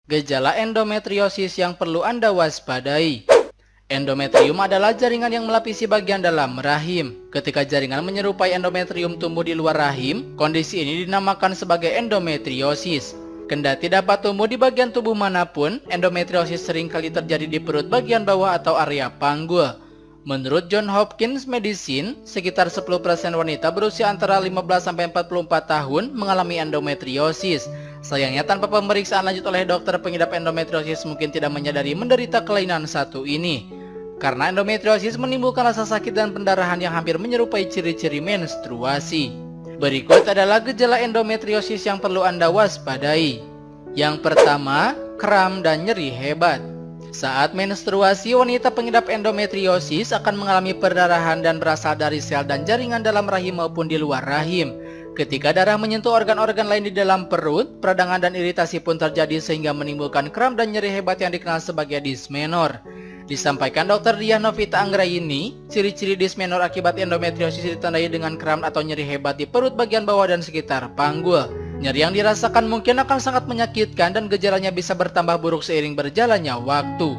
Gejala endometriosis yang perlu Anda waspadai. Endometrium adalah jaringan yang melapisi bagian dalam rahim. Ketika jaringan menyerupai endometrium tumbuh di luar rahim, kondisi ini dinamakan sebagai endometriosis. Kendati dapat tumbuh di bagian tubuh manapun, endometriosis seringkali terjadi di perut bagian bawah atau area panggul. Menurut Johns Hopkins Medicine, sekitar 10% wanita berusia antara 15-44 tahun mengalami endometriosis. Sayangnya tanpa pemeriksaan lanjut oleh dokter, pengidap endometriosis mungkin tidak menyadari menderita kelainan satu ini. Karena endometriosis menimbulkan rasa sakit dan pendarahan yang hampir menyerupai ciri-ciri menstruasi. Berikut adalah gejala endometriosis yang perlu Anda waspadai. Yang pertama, kram dan nyeri hebat. Saat menstruasi, wanita pengidap endometriosis akan mengalami perdarahan dan berasal dari sel dan jaringan dalam rahim maupun di luar rahim. Ketika darah menyentuh organ-organ lain di dalam perut, peradangan dan iritasi pun terjadi sehingga menimbulkan kram dan nyeri hebat yang dikenal sebagai dysmenor. Disampaikan Dr. Diah Novita Anggraini, ciri-ciri dysmenor akibat endometriosis ditandai dengan kram atau nyeri hebat di perut bagian bawah dan sekitar panggul. Nyeri yang dirasakan mungkin akan sangat menyakitkan dan gejalanya bisa bertambah buruk seiring berjalannya waktu.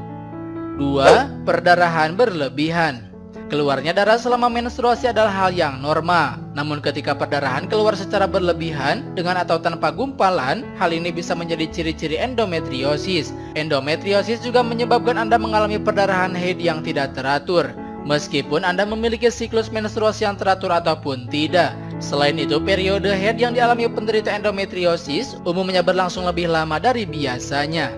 2. Perdarahan berlebihan. Keluarnya darah selama menstruasi adalah hal yang normal. Namun ketika perdarahan keluar secara berlebihan, dengan atau tanpa gumpalan, hal ini bisa menjadi ciri-ciri endometriosis. Endometriosis juga menyebabkan Anda mengalami perdarahan haid yang tidak teratur, meskipun Anda memiliki siklus menstruasi yang teratur ataupun tidak. Selain itu, periode haid yang dialami penderita endometriosis umumnya berlangsung lebih lama dari biasanya.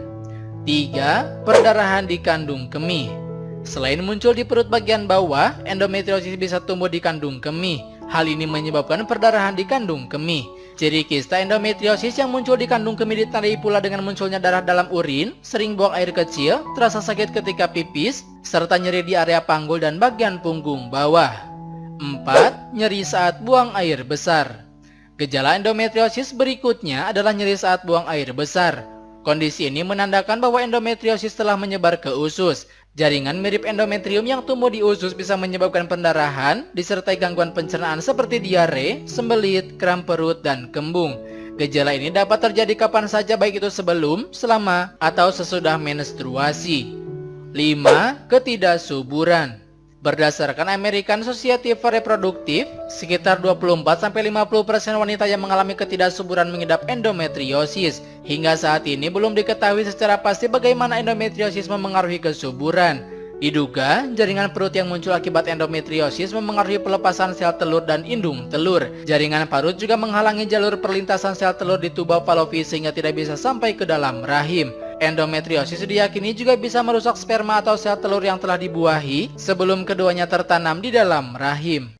3. Perdarahan di kandung kemih. Selain muncul di perut bagian bawah, endometriosis bisa tumbuh di kandung kemih. Hal ini menyebabkan perdarahan di kandung kemih. Ciri kista endometriosis yang muncul di kandung kemih ditandai pula dengan munculnya darah dalam urin, sering buang air kecil, terasa sakit ketika pipis, serta nyeri di area panggul dan bagian punggung bawah. 4. Nyeri saat buang air besar. Gejala endometriosis berikutnya adalah nyeri saat buang air besar. Kondisi ini menandakan bahwa endometriosis telah menyebar ke usus. Jaringan mirip endometrium yang tumbuh di usus bisa menyebabkan pendarahan, disertai gangguan pencernaan seperti diare, sembelit, kram perut, dan kembung. Gejala ini dapat terjadi kapan saja, baik itu sebelum, selama, atau sesudah menstruasi. 5. Ketidaksuburan. Berdasarkan American Society for Reproductive, sekitar 24-50% wanita yang mengalami ketidaksuburan mengidap endometriosis. Hingga saat ini belum diketahui secara pasti bagaimana endometriosis memengaruhi kesuburan. Diduga, jaringan perut yang muncul akibat endometriosis memengaruhi pelepasan sel telur dan indung telur. Jaringan parut juga menghalangi jalur perlintasan sel telur di tuba fallopi sehingga tidak bisa sampai ke dalam rahim. Endometriosis diyakini juga bisa merusak sperma atau sel telur yang telah dibuahi sebelum keduanya tertanam di dalam rahim.